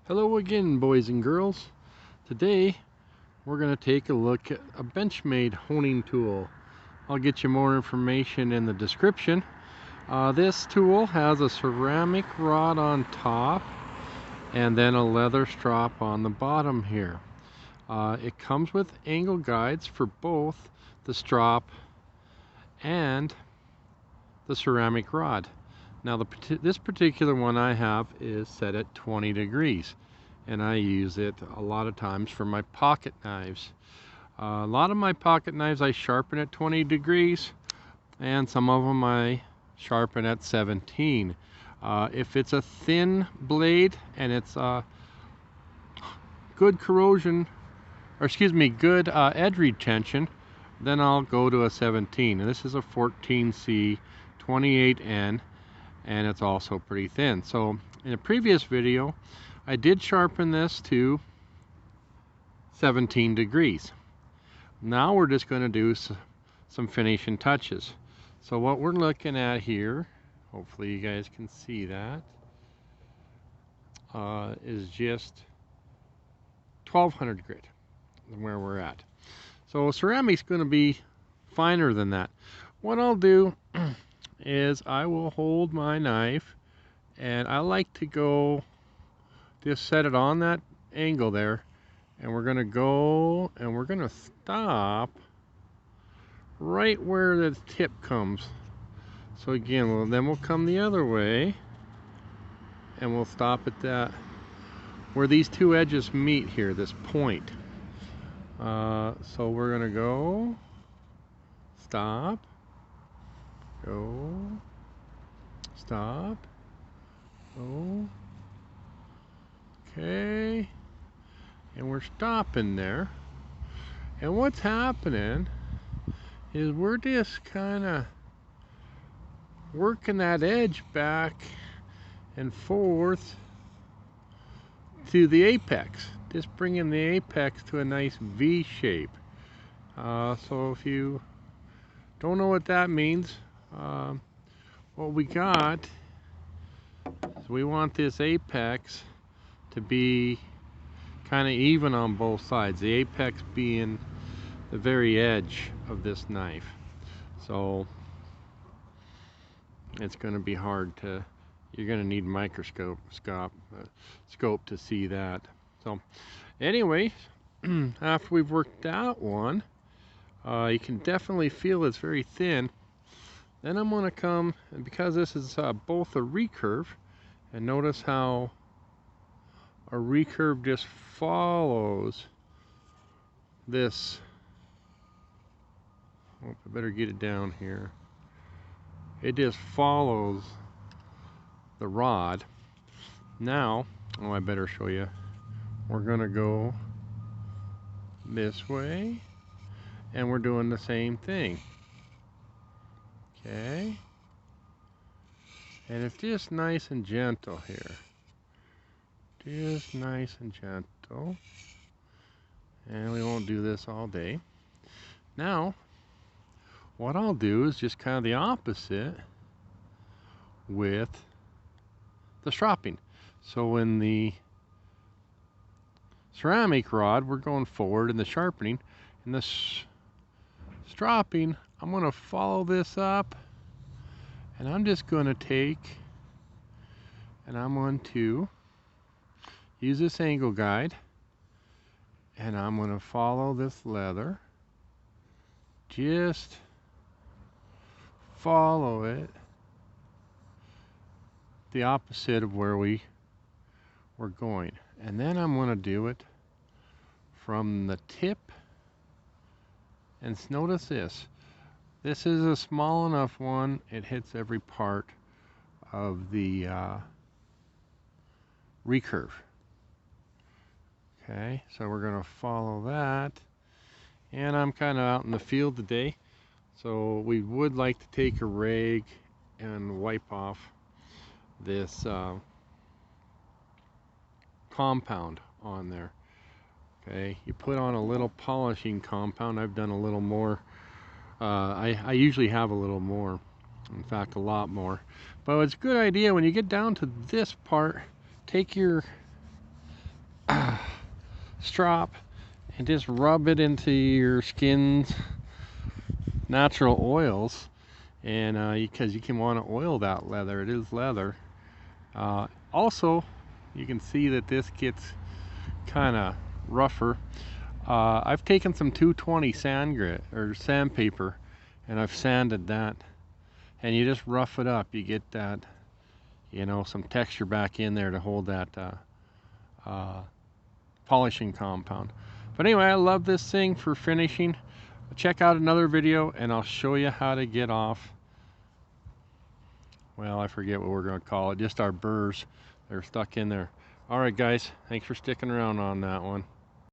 Hello again, boys and girls. Today we're going to take a look at a Benchmade honing tool. I'll get you more information in the description. This tool has a ceramic rod on top and then a leather strop on the bottom here. It comes with angle guides for both the strop and the ceramic rod. Now this particular one I have is set at 20 degrees and I use it a lot of times for my pocket knives. A lot of my pocket knives I sharpen at 20 degrees and some of them I sharpen at 17. If it's a thin blade and it's good corrosion, or excuse me, good edge retention, then I'll go to a 17. And this is a 14C 28N, and it's also pretty thin. So in a previous video I did sharpen this to 17 degrees. Now we're just going to do some finishing touches. So what we're looking at here, hopefully you guys can see that, is just 1200 grit where we're at. So ceramic's going to be finer than that. What I'll do is I will hold my knife and I like to go just set it on that angle there, and we're going to go and we're going to stop right where the tip comes. So again, then we'll come the other way and we'll stop at that where these two edges meet here, this point. So we're going to go, stop, go, stop, go, okay, and we're stopping there. And what's happening is we're just kind of working that edge back and forth to the apex, just bringing the apex to a nice V shape. So if you don't know what that means, what we got is we want this apex to be kind of even on both sides, the apex being the very edge of this knife. So it's going to be hard to, you're going to need a scope to see that. So anyway, after we've worked that one, you can definitely feel it's very thin. Then I'm going to come, and because this is both a recurve, and notice how a recurve just follows this. Oh, I better get it down here. It just follows the rod. Now, oh, I better show you. We're gonna go this way, and we're doing the same thing. Okay, and it's just nice and gentle here. Just nice and gentle. And we won't do this all day. Now, what I'll do is just kind of the opposite with the stropping. So in the ceramic rod, we're going forward in the sharpening. In the stropping, I'm going to follow this up, and I'm just going to take, and I'm going to use this angle guide, and I'm going to follow this leather. Just follow it the opposite of where we're going. And then I'm going to do it from the tip. And notice this. This is a small enough one. It hits every part of the recurve. Okay, so we're going to follow that. And I'm kind of out in the field today, so we would like to take a rag and wipe off this compound on there. Okay, you put on a little polishing compound. I've done a little more. I usually have a little more, in fact a lot more, but it's a good idea when you get down to this part, take your strop and just rub it into your skin's natural oils, and because you can want to oil that leather. It is leather. Also, you can see that this gets kind of rougher. I've taken some 220 sand grit or sandpaper, and I've sanded that, and you just rough it up. You get that, you know, some texture back in there to hold that polishing compound. But anyway, I love this thing for finishing. Check out another video and I'll show you how to get off, well, I forget what we're going to call it, just our burrs. They're stuck in there. Alright guys, thanks for sticking around on that one.